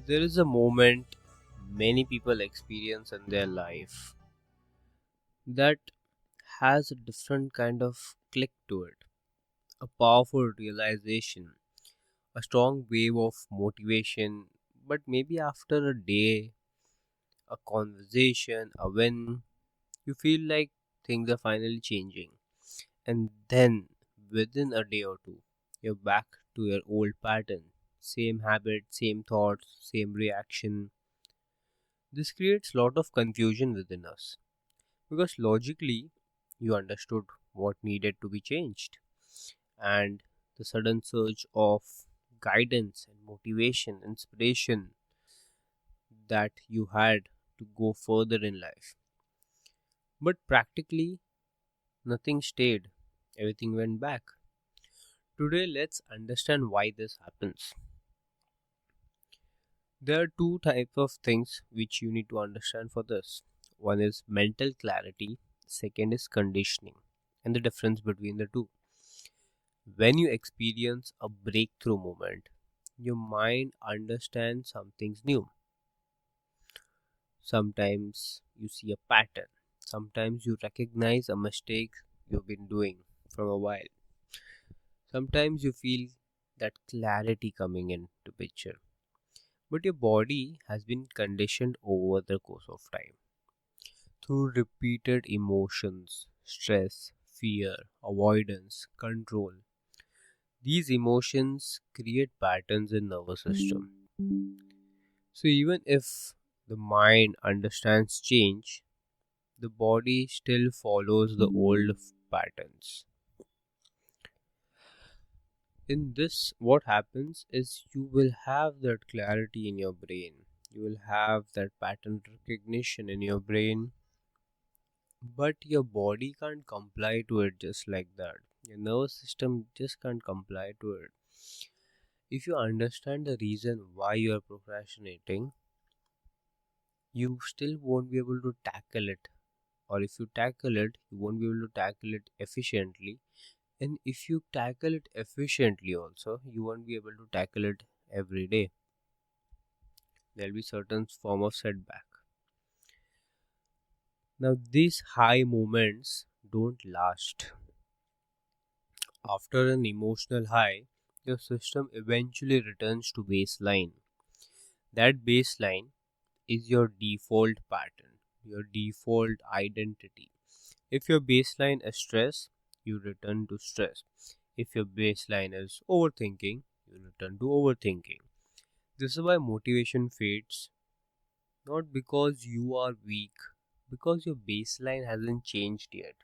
There is a moment many people experience in their life that has a different kind of click to it, a powerful realization, a strong wave of motivation. But maybe after a day, a conversation, a win, you feel like things are finally changing. And then within a day or two, you're back to your old pattern. Same habit, same thoughts, same reaction. This creates a lot of confusion within us because logically you understood what needed to be changed, and the sudden surge of guidance and motivation, inspiration that you had to go further in life. But practically nothing stayed, everything went back. Today, let's understand why this happens. There are two types of things which you need to understand for this. One is mental clarity, second is conditioning, and the difference between the two. When you experience a breakthrough moment, your mind understands something's new. Sometimes you see a pattern, sometimes you recognize a mistake you've been doing from a while. Sometimes you feel that clarity coming into picture. But your body has been conditioned over the course of time through repeated emotions, stress, fear, avoidance, control. These emotions create patterns in nervous system. So even if the mind understands change, the body still follows the old patterns. In this, what happens is you will have that clarity in your brain. You will have that pattern recognition in your brain, but your body can't comply to it just like that. Your nervous system just can't comply to it. If you understand the reason why you are procrastinating, you still won't be able to tackle it. Or if you tackle it, you won't be able to tackle it efficiently. And if you tackle it efficiently, also, you won't be able to tackle it every day. There'll be certain form of setback. Now, these high moments don't last. After an emotional high, your system eventually returns to baseline. That baseline is your default pattern, your default identity. If your baseline is stress, you return to stress. If your baseline is overthinking, you return to overthinking. This is why motivation fades, not because you are weak, because your baseline hasn't changed yet.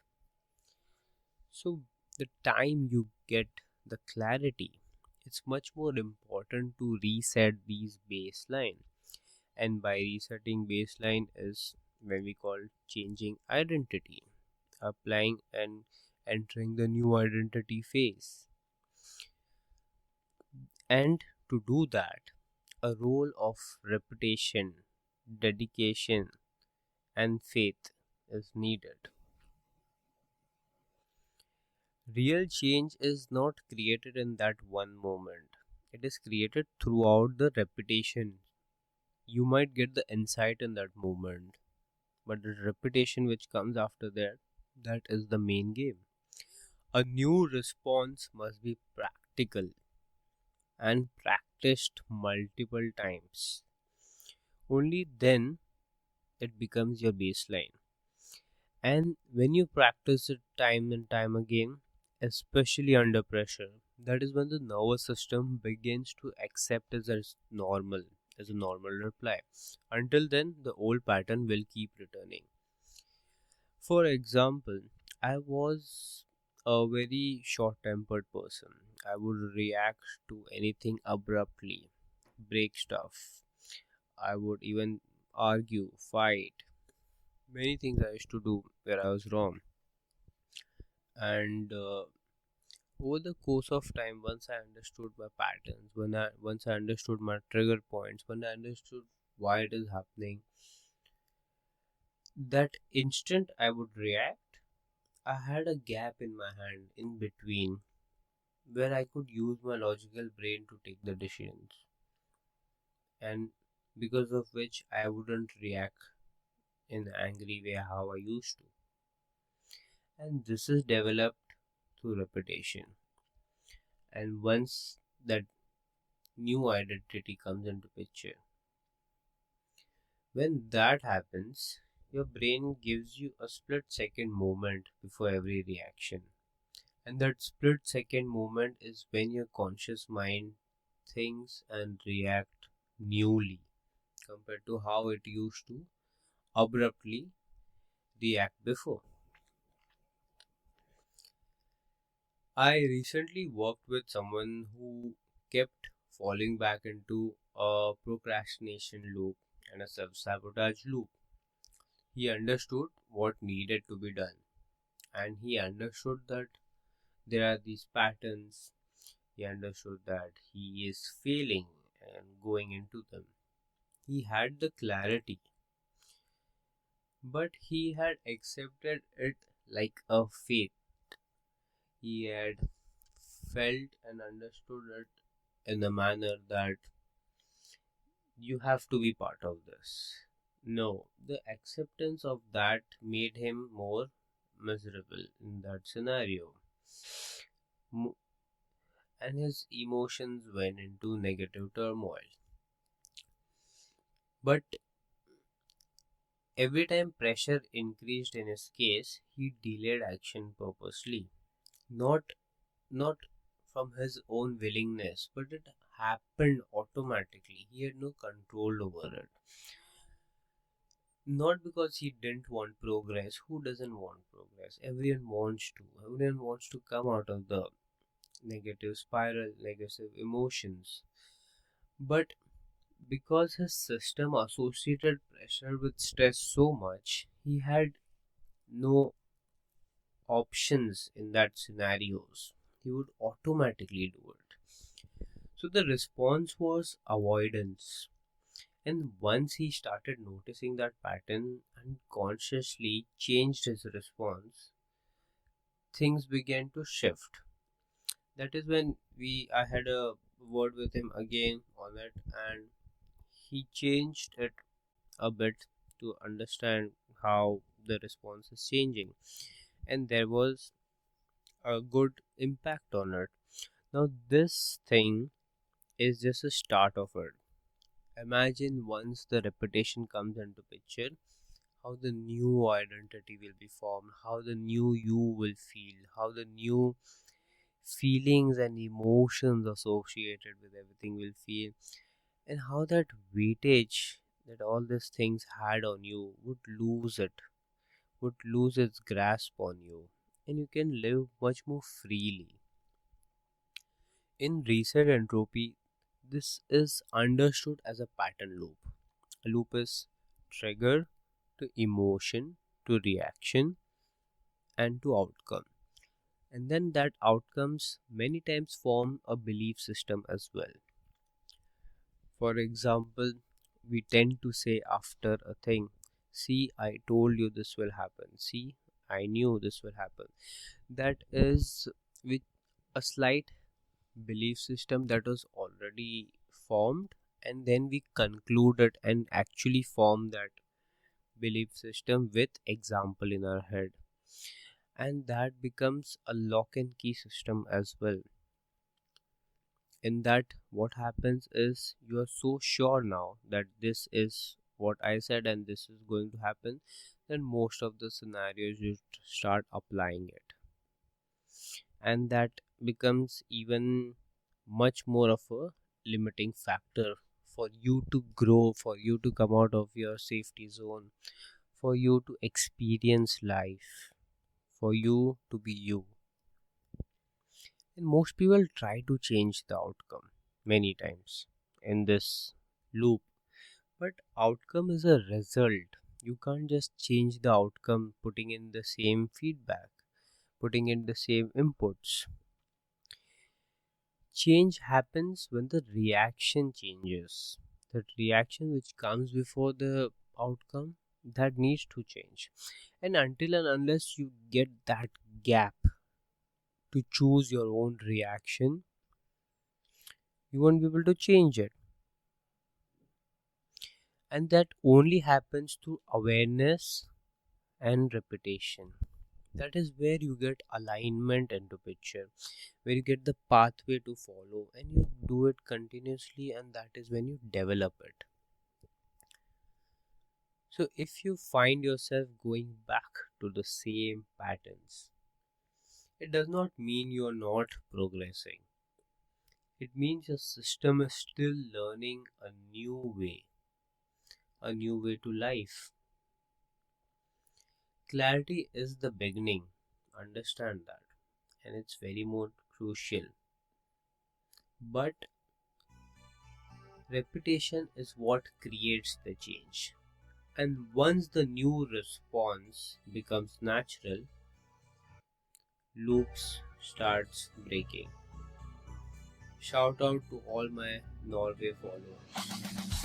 So, the time you get the clarity, it's much more important to reset these baseline. And by resetting baseline is when we call changing identity, applying and entering the new identity phase. And to do that, a role of repetition, dedication, and faith is needed. Real change is not created in that one moment, it is created throughout the repetition. You might get the insight in that moment, but the repetition which comes after that, that is the main game. A new response must be practical and practiced multiple times. Only then it becomes your baseline. And when you practice it time and time again, especially under pressure, that is when the nervous system begins to accept as normal, as a normal reply. Until then, the old pattern will keep returning. For example, I was a very short tempered person. I would react to anything abruptly, break stuff. I would even argue, fight. Many things I used to do where I was wrong. And over the course of time, once I understood my patterns, once I understood my trigger points, when I understood why it is happening, that instant I would react, I had a gap in my hand in between where I could use my logical brain to take the decisions. And because of which I wouldn't react in an angry way how I used to. And this is developed through repetition. And once that new identity comes into picture, when that happens, your brain gives you a split second moment before every reaction. And that split second moment is when your conscious mind thinks and react newly compared to how it used to abruptly react before. I recently worked with someone who kept falling back into a procrastination loop and a self sabotage loop. He understood what needed to be done, and he understood that there are these patterns. He understood that he is failing and going into them. He had the clarity, but he had accepted it like a fate. He had felt and understood it in a manner that you have to be part of this. No, the acceptance of that made him more miserable in that scenario. Mo- and his emotions went into negative turmoil. But every time pressure increased in his case, he delayed action purposely. Not not from his own willingness, but it happened automatically. He had no control over it. Not because he didn't want progress. Who doesn't want progress? Everyone wants to. Everyone wants to come out of the negative spiral, negative emotions. But because his system associated pressure with stress so much, he had no options in that scenarios. He would automatically do it. So the response was avoidance. And once he started noticing that pattern and consciously changed his response, things began to shift. That is when I had a word with him again on it, and he changed it a bit to understand how the response is changing, and there was a good impact on it. Now this thing is just a start of it. Imagine once the repetition comes into picture, how the new identity will be formed, how the new you will feel, how the new feelings and emotions associated with everything will feel, and how that weightage that all these things had on you would lose its grasp on you, and you can live much more freely. In reset entropy, this is understood as a pattern loop. A loop is trigger to emotion to reaction and to outcome. And then that outcomes many times form a belief system as well. For example, we tend to say after a thing, see, I told you this will happen. See, I knew this will happen. That is with a slight belief system that was already formed, and then we concluded and actually form that belief system with example in our head, and that becomes a lock and key system as well. In that, what happens is you are so sure now that this is what I said and this is going to happen, then most of the scenarios you start applying it, and that becomes even much more of a limiting factor for you to grow, for you to come out of your safety zone, for you to experience life, for you to be you. And most people try to change the outcome many times in this loop, but outcome is a result. You can't just change the outcome putting in the same feedback, putting in the same inputs. Change happens when the reaction changes. The reaction which comes before the outcome, that needs to change. And until and unless you get that gap to choose your own reaction, you won't be able to change it. and that only happens through awareness and repetition. That is where you get alignment into picture, where you get the pathway to follow, and you do it continuously, and that is when you develop it. So if you find yourself going back to the same patterns, it does not mean you are not progressing. It means your system is still learning a new way to life. Clarity is the beginning, understand that, and it's very more crucial. But repetition is what creates the change. And once the new response becomes natural, loops starts breaking. Shout out to all my Norway followers.